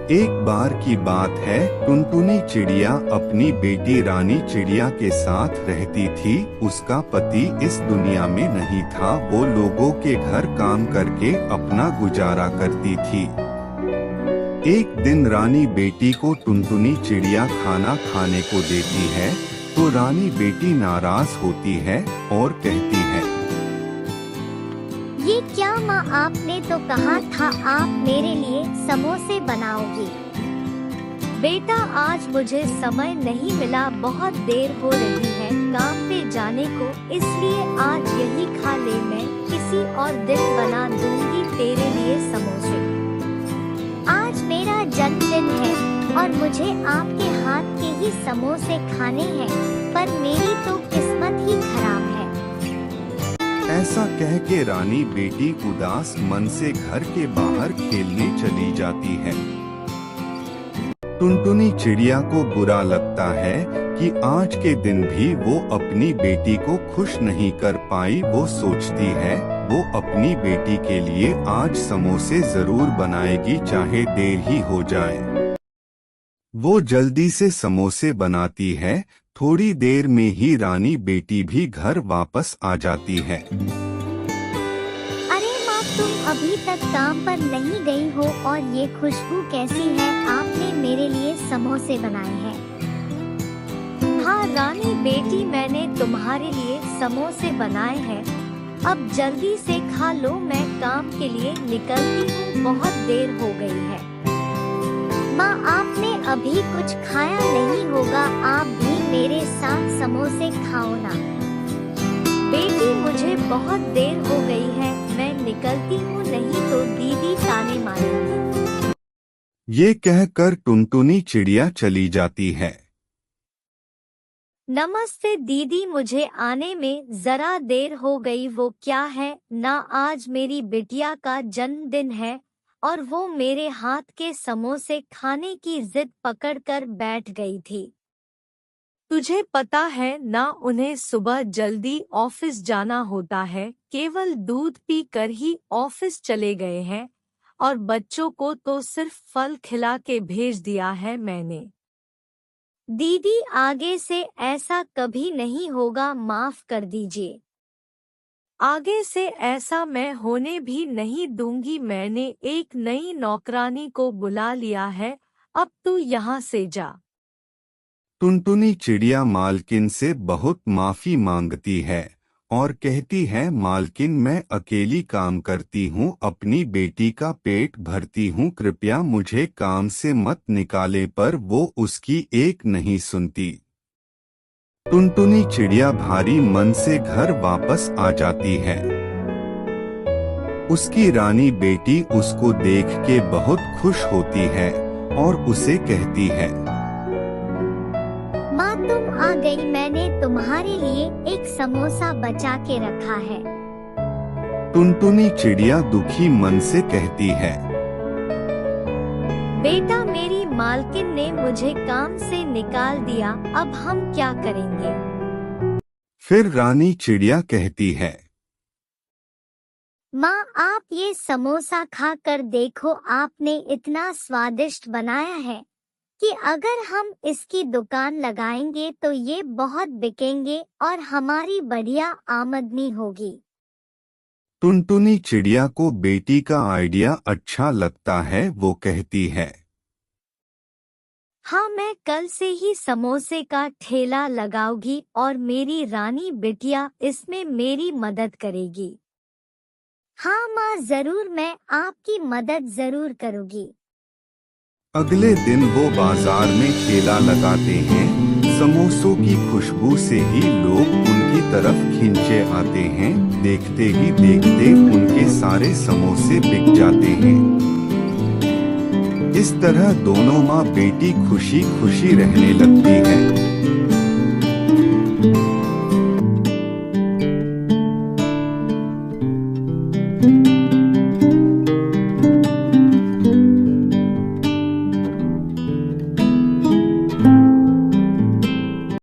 एक बार की बात है, टुनटुनी चिड़िया अपनी बेटी रानी चिड़िया के साथ रहती थी। उसका पति इस दुनिया में नहीं था। वो लोगों के घर काम करके अपना गुजारा करती थी। एक दिन रानी बेटी को टुनटुनी चिड़िया खाना खाने को देती है तो रानी बेटी नाराज होती है और कहती है, ये क्या माँ, आपने तो कहा था आप मेरे लिए समोसे बनाओगी। बेटा, आज मुझे समय नहीं मिला, बहुत देर हो रही है काम पे जाने को, इसलिए आज यही खा ले, मैं किसी और दिन बना दूंगी तेरे लिए समोसे। आज मेरा जन्मदिन है और मुझे आपके हाथ के ही समोसे खाने हैं, पर मेरी तो किस्मत ही खराब है। ऐसा कह के रानी बेटी उदास मन से घर के बाहर खेलने चली जाती है। टुनटुनी चिड़िया को बुरा लगता है कि आज के दिन भी वो अपनी बेटी को खुश नहीं कर पाई। वो सोचती है वो अपनी बेटी के लिए आज समोसे जरूर बनाएगी, चाहे देर ही हो जाए। वो जल्दी से समोसे बनाती है। थोड़ी देर में ही रानी बेटी भी घर वापस आ जाती है। अरे माँ, तुम अभी तक काम पर नहीं गई हो और ये खुशबू कैसी है? आपने मेरे लिए समोसे बनाए हैं। हाँ रानी बेटी, मैंने तुम्हारे लिए समोसे बनाए हैं। अब जल्दी से खा लो, मैं काम के लिए निकलती हूँ, बहुत देर हो गई है। माँ, आपने अभी कुछ खाया नहीं होगा, आप भी मेरे साथ समोसे खाओ ना। बेटी, मुझे बहुत देर हो गई है, मैं निकलती हूँ, नहीं तो दीदी ताने मारेंगी। ये कहकर टुनटुनी चिड़िया चली जाती है। नमस्ते दीदी, मुझे आने में जरा देर हो गई। वो क्या है ना, आज मेरी बिटिया का जन्मदिन है और वो मेरे हाथ के समोसे खाने की जिद पकड़कर बैठ गई थी। तुझे पता है ना, उन्हें सुबह जल्दी ऑफिस जाना होता है, केवल दूध पी कर ही ऑफिस चले गए हैं और बच्चों को तो सिर्फ फल खिला के भेज दिया है मैंने। दीदी, आगे से ऐसा कभी नहीं होगा, माफ कर दीजिए। आगे से ऐसा मैं होने भी नहीं दूंगी। मैंने एक नई नौकरानी को बुला लिया है, अब तू यहाँ से जा। टुनटुनी चिड़िया मालकिन से बहुत माफी मांगती है और कहती है, मालकिन मैं अकेली काम करती हूँ, अपनी बेटी का पेट भरती हूँ, कृपया मुझे काम से मत निकाले। पर वो उसकी एक नहीं सुनती। टुनटुनी चिड़िया भारी मन से घर वापस आ जाती है। उसकी रानी बेटी उसको देख के बहुत खुश होती है और उसे कहती है, माँ, तुम आ गई, मैंने तुम्हारे लिए एक समोसा बचा के रखा है। टुनटुनी चिड़िया दुखी मन से कहती है, बेटा, मेरी मालकिन ने मुझे काम से निकाल दिया, अब हम क्या करेंगे? फिर रानी चिड़िया कहती है, माँ, आप ये समोसा खा कर देखो, आपने इतना स्वादिष्ट बनाया है कि अगर हम इसकी दुकान लगाएंगे तो ये बहुत बिकेंगे और हमारी बढ़िया आमदनी होगी। टुनटुनी चिड़िया को बेटी का आइडिया अच्छा लगता है। वो कहती है, हाँ, मैं कल से ही समोसे का ठेला लगाऊंगी और मेरी रानी बिटिया इसमें मेरी मदद करेगी। हाँ माँ, जरूर, मैं आपकी मदद जरूर करूँगी। अगले दिन वो बाजार में ठेला लगाते हैं। समोसों की खुशबू से ही लोग उनकी तरफ खींचे आते हैं। देखते ही देखते उनके सारे समोसे बिक जाते हैं। इस तरह दोनों माँ बेटी खुशी खुशी रहने लगती है।